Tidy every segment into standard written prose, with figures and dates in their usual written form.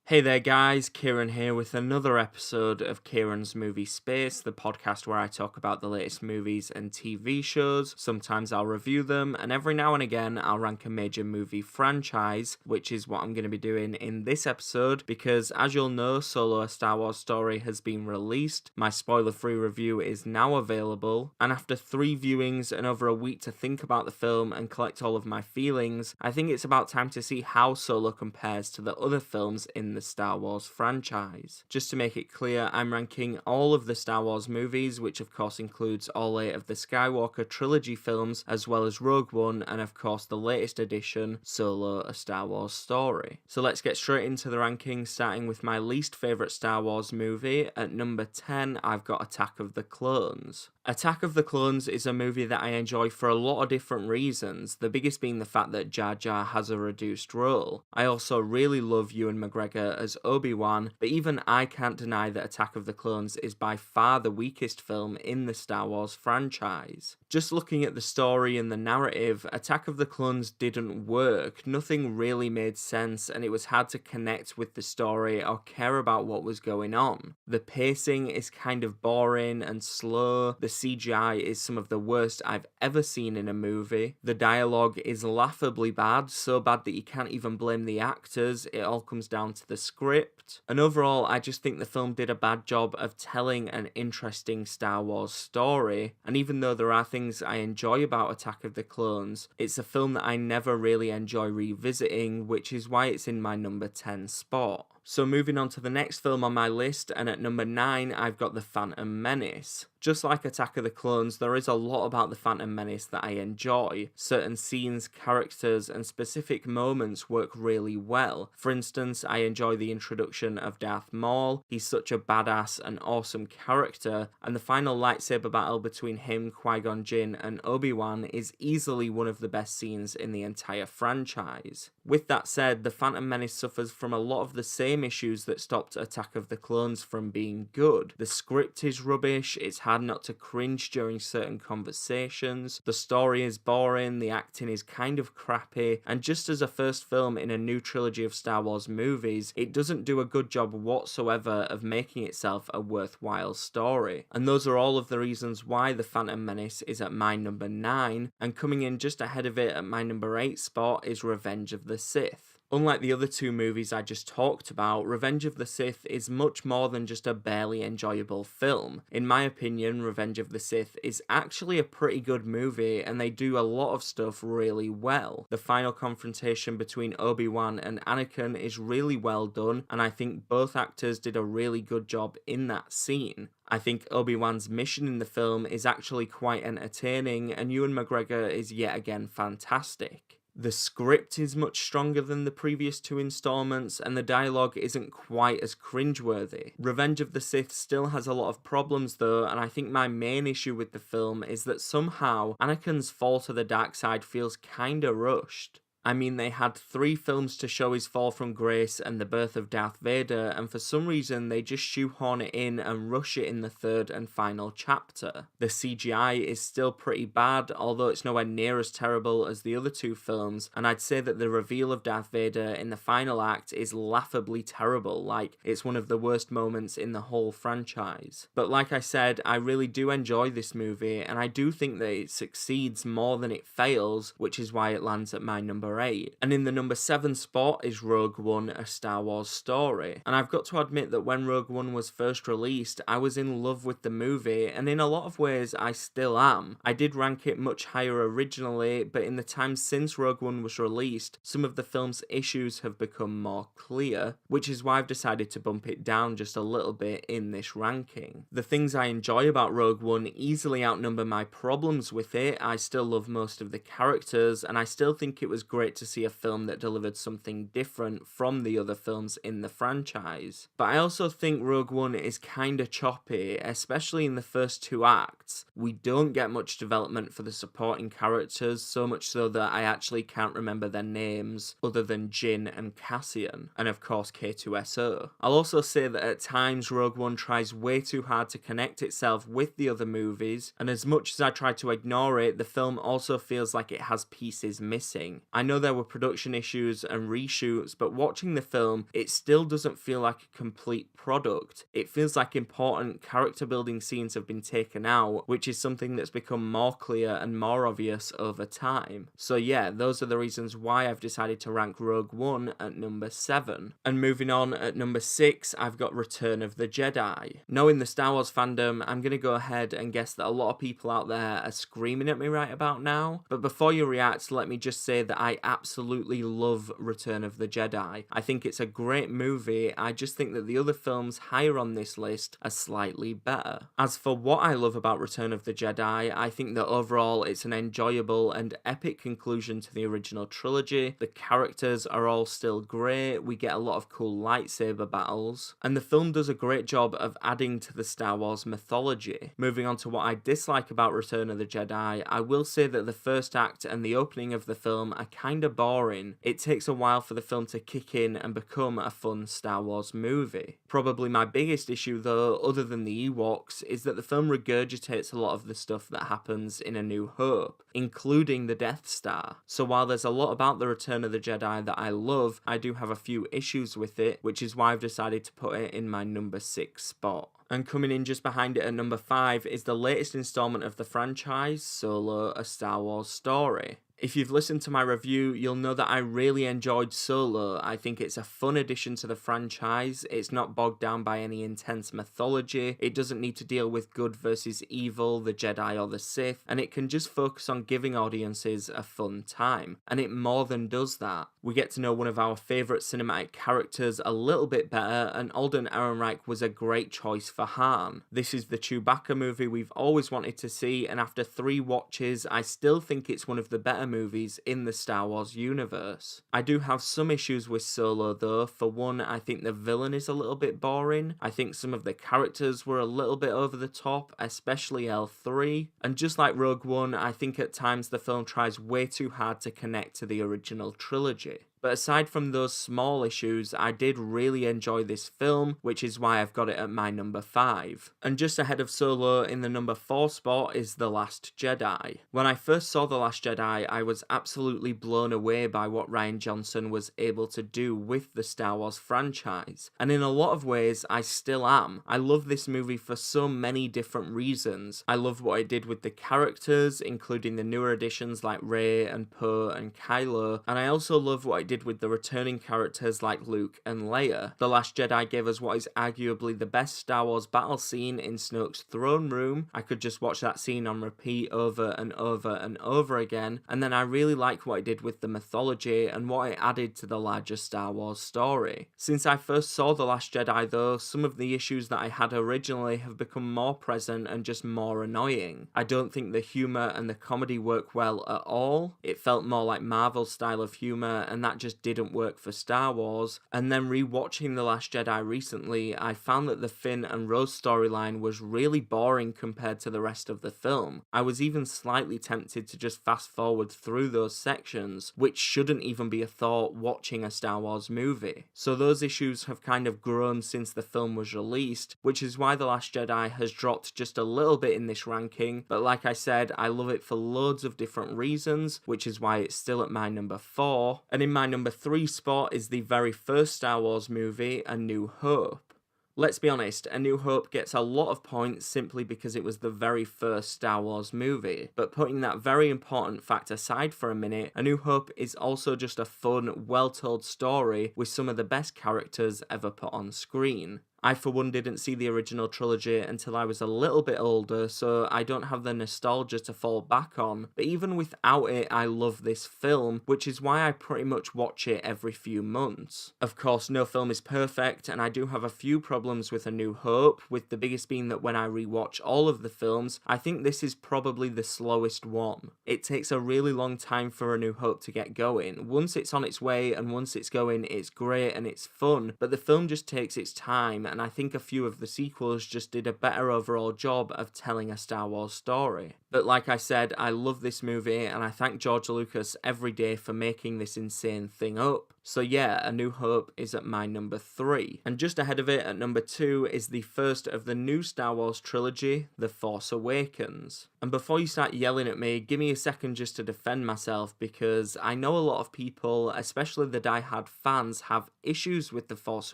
Hey there guys, Kieran here with another episode of Kieran's Movie Space, the podcast where I talk about the latest movies and TV shows. Sometimes I'll review them, and every now and again I'll rank a major movie franchise, which is what I'm going to be doing in this episode, because as you'll know, Solo: A Star Wars Story has been released, my spoiler-free review is now available, and after 3 viewings and over a week to think about the film and collect all of my feelings, I think it's about time to see how Solo compares to the other films in the Star Wars franchise. Just to make it clear, I'm ranking all of the Star Wars movies, which of course includes all 8 of the Skywalker trilogy films, as well as Rogue One, and of course the latest edition, Solo: A Star Wars Story. So let's get straight into the rankings, starting with my least favourite Star Wars movie. At number 10, I've got Attack of the Clones. Attack of the Clones is a movie that I enjoy for a lot of different reasons, the biggest being the fact that Jar Jar has a reduced role. I also really love Ewan McGregor as Obi-Wan, but even I can't deny that Attack of the Clones is by far the weakest film in the Star Wars franchise. Just looking at the story and the narrative, Attack of the Clones didn't work, nothing really made sense, and it was hard to connect with the story or care about what was going on. The pacing is kind of boring and slow, the CGI is some of the worst I've ever seen in a movie, the dialogue is laughably bad, so bad that you can't even blame the actors, it all comes down to the script, and overall I just think the film did a bad job of telling an interesting Star Wars story, and even though there are things I enjoy about Attack of the Clones, it's a film that I never really enjoy revisiting, which is why it's in my number 10 spot. So moving on to the next film on my list, and at number 9 I've got The Phantom Menace. Just like Attack of the Clones, there is a lot about The Phantom Menace that I enjoy. Certain scenes, characters, and specific moments work really well. For instance, I enjoy the introduction of Darth Maul, he's such a badass and awesome character, and the final lightsaber battle between him, Qui-Gon Jinn, and Obi-Wan is easily one of the best scenes in the entire franchise. With that said, The Phantom Menace suffers from a lot of the same issues that stopped Attack of the Clones from being good. The script is rubbish, it's hard not to cringe during certain conversations, the story is boring, the acting is kind of crappy, and just as a first film in a new trilogy of Star Wars movies, it doesn't do a good job whatsoever of making itself a worthwhile story. And those are all of the reasons why The Phantom Menace is at my number 9, and coming in just ahead of it at my number 8 spot is Revenge of the Sith. Unlike the other 2 movies I just talked about, Revenge of the Sith is much more than just a barely enjoyable film. In my opinion, Revenge of the Sith is actually a pretty good movie, and they do a lot of stuff really well. The final confrontation between Obi-Wan and Anakin is really well done, and I think both actors did a really good job in that scene. I think Obi-Wan's mission in the film is actually quite entertaining, and Ewan McGregor is yet again fantastic. The script is much stronger than the previous 2 installments, and the dialogue isn't quite as cringeworthy. Revenge of the Sith still has a lot of problems though, and I think my main issue with the film is that somehow Anakin's fall to the dark side feels kinda rushed. I mean, they had 3 films to show his fall from grace and the birth of Darth Vader, and for some reason they just shoehorn it in and rush it in the 3rd and final chapter. The CGI is still pretty bad, although it's nowhere near as terrible as the other 2 films, and I'd say that the reveal of Darth Vader in the final act is laughably terrible, like it's one of the worst moments in the whole franchise. But like I said, I really do enjoy this movie, and I do think that it succeeds more than it fails, which is why it lands at my number 8. And in the number 7 spot is Rogue One: A Star Wars Story. And I've got to admit that when Rogue One was first released, I was in love with the movie, and in a lot of ways I still am. I did rank it much higher originally, but in the time since Rogue One was released, some of the film's issues have become more clear, which is why I've decided to bump it down just a little bit in this ranking. The things I enjoy about Rogue One easily outnumber my problems with it. I still love most of the characters, and I still think it was great to see a film that delivered something different from the other films in the franchise. But I also think Rogue One is kinda choppy, especially in the first 2 acts. We don't get much development for the supporting characters, so much so that I actually can't remember their names other than Jin and Cassian, and of course K2SO. I'll also say that at times Rogue One tries way too hard to connect itself with the other movies, and as much as I try to ignore it, the film also feels like it has pieces missing. I know there were production issues and reshoots, but watching the film, it still doesn't feel like a complete product. It feels like important character building scenes have been taken out, which is something that's become more clear and more obvious over time. So yeah, those are the reasons why I've decided to rank Rogue One at number 7. And moving on, at number 6, I've got Return of the Jedi. Knowing the Star Wars fandom, I'm going to go ahead and guess that a lot of people out there are screaming at me right about now. But before you react, let me just say that I absolutely love Return of the Jedi. I think it's a great movie. I just think that the other films higher on this list are slightly better. As for what I love about Return of the Jedi, I think that overall it's an enjoyable and epic conclusion to the original trilogy. The characters are all still great, we get a lot of cool lightsaber battles, and the film does a great job of adding to the Star Wars mythology. Moving on to what I dislike about Return of the Jedi, I will say that the first act and the opening of the film are kinda boring. It takes a while for the film to kick in and become a fun Star Wars movie. Probably my biggest issue though, other than the Ewoks, is that the film regurgitates a lot of the stuff that happens in A New Hope, including the Death Star. So while there's a lot about the Return of the Jedi that I love, I do have a few issues with it, which is why I've decided to put it in my number 6 spot. And coming in just behind it at number 5 is the latest installment of the franchise, Solo: A Star Wars Story. If you've listened to my review, you'll know that I really enjoyed Solo. I think it's a fun addition to the franchise. It's not bogged down by any intense mythology. It doesn't need to deal with good versus evil, the Jedi or the Sith, and it can just focus on giving audiences a fun time. And it more than does that. We get to know one of our favourite cinematic characters a little bit better, and Alden Ehrenreich was a great choice for Han. This is the Chewbacca movie we've always wanted to see, and after 3 watches, I still think it's one of the better movies in the Star Wars universe. I do have some issues with Solo though. For one, I think the villain is a little bit boring. I think some of the characters were a little bit over the top, especially L3. And just like Rogue One, I think at times the film tries way too hard to connect to the original trilogy. But aside from those small issues, I did really enjoy this film, which is why I've got it at my number 5. And just ahead of Solo in the number 4 spot is The Last Jedi. When I first saw The Last Jedi, I was absolutely blown away by what Rian Johnson was able to do with the Star Wars franchise. And in a lot of ways, I still am. I love this movie for so many different reasons. I love what it did with the characters, including the newer additions like Rey and Poe and Kylo, and I also love what it did with the returning characters like Luke and Leia. The Last Jedi gave us what is arguably the best Star Wars battle scene in Snoke's throne room. I could just watch that scene on repeat over and over and over again, and then I really like what it did with the mythology and what it added to the larger Star Wars story. Since I first saw The Last Jedi though, some of the issues that I had originally have become more present and just more annoying. I don't think the humour and the comedy work well at all. It felt more like Marvel style of humour, and that just didn't work for Star Wars. And then rewatching The Last Jedi recently, I found that the Finn and Rose storyline was really boring compared to the rest of the film. I was even slightly tempted to just fast forward through those sections, which shouldn't even be a thought watching a Star Wars movie. So those issues have kind of grown since the film was released, which is why The Last Jedi has dropped just a little bit in this ranking, but like I said, I love it for loads of different reasons, which is why it's still at my number 4. And in my number 3 spot is the very first Star Wars movie, A New Hope. Let's be honest, A New Hope gets a lot of points simply because it was the very first Star Wars movie, but putting that very important fact aside for a minute, A New Hope is also just a fun, well-told story with some of the best characters ever put on screen. I for one didn't see the original trilogy until I was a little bit older, so I don't have the nostalgia to fall back on, but even without it, I love this film, which is why I pretty much watch it every few months. Of course, no film is perfect, and I do have a few problems with A New Hope, with the biggest being that when I rewatch all of the films, I think this is probably the slowest one. It takes a really long time for A New Hope to get going. Once it's on its way and once it's going, it's great and it's fun, but the film just takes its time, and I think a few of the sequels just did a better overall job of telling a Star Wars story. But like I said, I love this movie and I thank George Lucas every day for making this insane thing up. So yeah, A New Hope is at my number 3. And just ahead of it, at number 2, is the first of the new Star Wars trilogy, The Force Awakens. And before you start yelling at me, give me a second just to defend myself, because I know a lot of people, especially the die-hard fans, have issues with The Force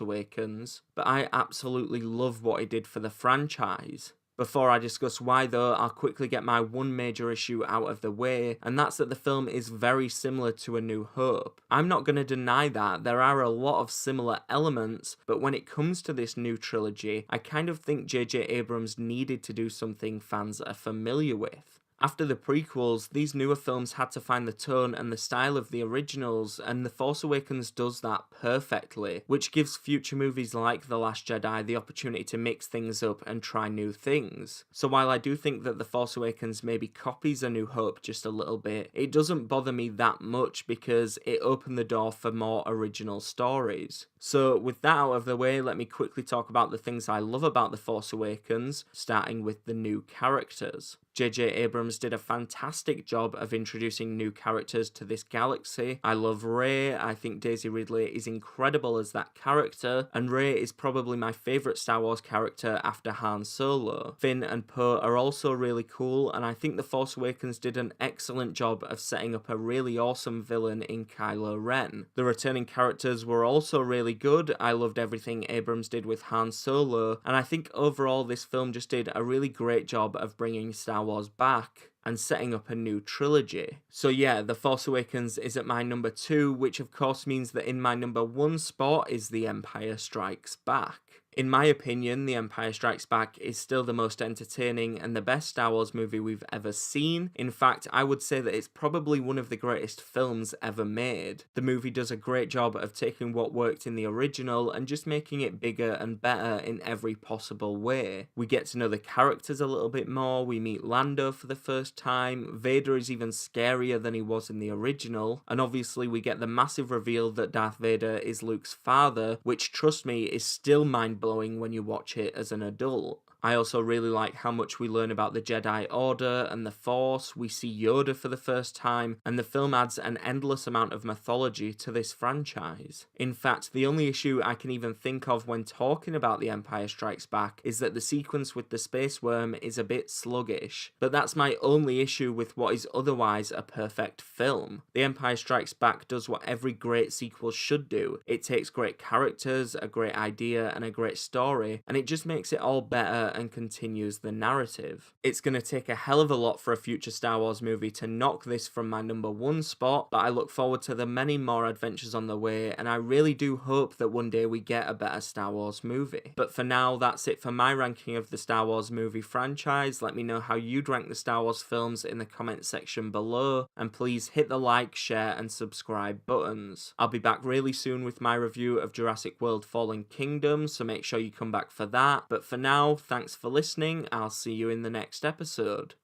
Awakens, but I absolutely love what it did for the franchise. Before I discuss why though, I'll quickly get my one major issue out of the way, and that's that the film is very similar to A New Hope. I'm not going to deny that, there are a lot of similar elements, but when it comes to this new trilogy, I kind of think J.J. Abrams needed to do something fans are familiar with. After the prequels, these newer films had to find the tone and the style of the originals, and The Force Awakens does that perfectly, which gives future movies like The Last Jedi the opportunity to mix things up and try new things. So while I do think that The Force Awakens maybe copies A New Hope just a little bit, it doesn't bother me that much because it opened the door for more original stories. So with that out of the way, let me quickly talk about the things I love about The Force Awakens, starting with the new characters. J.J. Abrams did a fantastic job of introducing new characters to this galaxy. I love Rey, I think Daisy Ridley is incredible as that character, and Rey is probably my favourite Star Wars character after Han Solo. Finn and Poe are also really cool, and I think The Force Awakens did an excellent job of setting up a really awesome villain in Kylo Ren. The returning characters were also really good. I loved everything Abrams did with Han Solo, and I think overall this film just did a really great job of bringing Star Wars back and setting up a new trilogy. So yeah, The Force Awakens is at my number 2, which of course means that in my number 1 spot is The Empire Strikes Back. In my opinion, The Empire Strikes Back is still the most entertaining and the best Star Wars movie we've ever seen. In fact, I would say that it's probably one of the greatest films ever made. The movie does a great job of taking what worked in the original and just making it bigger and better in every possible way. We get to know the characters a little bit more, we meet Lando for the first time, Vader is even scarier than he was in the original, and obviously we get the massive reveal that Darth Vader is Luke's father, which, trust me, is still mind-blowing when you watch it as an adult. I also really like how much we learn about the Jedi Order and the Force, we see Yoda for the first time, and the film adds an endless amount of mythology to this franchise. In fact, the only issue I can even think of when talking about The Empire Strikes Back is that the sequence with the space worm is a bit sluggish, but that's my only issue with what is otherwise a perfect film. The Empire Strikes Back does what every great sequel should do. It takes great characters, a great idea, and a great story, and it just makes it all better and continues the narrative. It's going to take a hell of a lot for a future Star Wars movie to knock this from my number 1 spot, but I look forward to the many more adventures on the way, and I really do hope that one day we get a better Star Wars movie. But for now, that's it for my ranking of the Star Wars movie franchise. Let me know how you'd rank the Star Wars films in the comment section below, and please hit the like, share, and subscribe buttons. I'll be back really soon with my review of Jurassic World Fallen Kingdom, so make sure you come back for that. But for now, thanks for listening. I'll see you in the next episode.